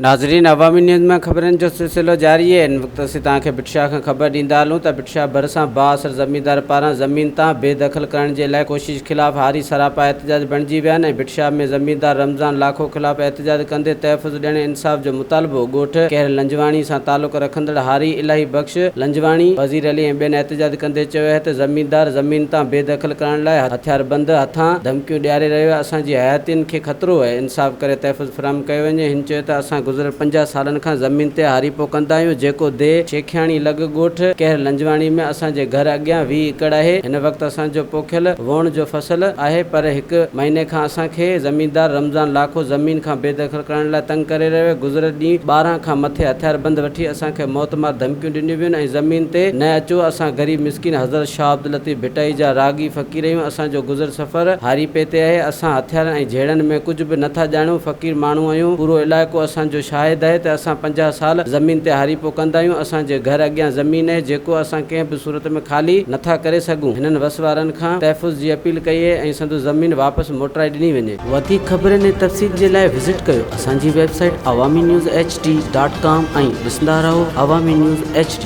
नाज़रीन, अवामी न्यूज़ में ख़बरनि जो सिलसिलो जारी है। इन वक्त असीं तव्हांखे बिटशाह खां ख़बर ॾींदा हलूं त बिटशाह भरिसां बाअसर ज़मींदार पारां ज़मीन तां बेदख़ल करण जे लाइ कोशिश ख़िलाफ़ हारी सरापा एहतजाज बणिजी विया आहिनि। बिटशाह में ज़मींदार रमज़ान लाखो ख़िलाफ़ एहतजाज कंदे तहफ़्फ़ुज़ ॾियण इंसाफ़ जो मुतालबो ॻोठ कहर लंजवाणी सां तालुक़ रखंदड़ हारी इलाही बख़्श लंजवाणी, वज़ीर अली ऐं ॿियनि एहतजाज कंदे चयो आहे त ज़मींदार ज़मीन तां बेदख़ल करण लाइ हथियारबंद हथां धमकियूं ॾियारे रहियो आहे। असांजी हयातियुनि खे ख़तरो आहे, इंसाफ़ करे तहफ़्फ़ुज़ फ़राहम कयो वञे। हिन चयो त असां गुज़िरियल 50 सालनि खां ज़मीन ते हारीपो कंदा आहियूं, जेको दे शेखियाणी लॻ ॻोठ कहर लंजवाणी में असांजे घर अॻियां 20 एकड़ आहे। हिन वक़्तु असांजो पोखियल वोण जो फसल आहे, पर हिकु महीने खां असांखे ज़मींदार रमज़ान लाखो ज़मीन खां बेदख़ल करण लाइ तंग करे रहियो। गुज़िरियल ॾींहुं 12 खां मथे हथियारबंद वठी असांखे मौतमार धमकियूं ॾिनियूं वियूं ऐं ज़मीन ते न अचो। असां ग़रीब मिसकिन हज़रत शाह अब्दुल लतीफ़ भिटाई जा रागी फ़क़ीर आहियूं। असांजो गुज़र सफ़र हारीपे ते आहे। असां हथियारनि ऐं झेड़नि में कुझु बि नथा ॼाणूं, फ़क़ीर माण्हू आहियूं। पूरो इलाइक़ो असांजो शाहिद आहे त असां 50 साल ज़मीन ते हारीपो कंदा आहियूं। असांजे घर अॻियां ज़मीन आहे, जेको असां कंहिं बि सूरत में ख़ाली नथा करे सघूं। हिननि वसवारनि खां तहफ़्फ़ुज़ जी अपील कई आहे ऐं संदू ज़मीन वापसि मोटाए ॾिनी वञे। वधीक ख़बरनि ऐं तफ़सील जे लाइ विज़िट कयो असांजी वेबसाइट awamiNewsHD.com ऐं ॾिसंदा रहो अवामी न्यूज़ HD।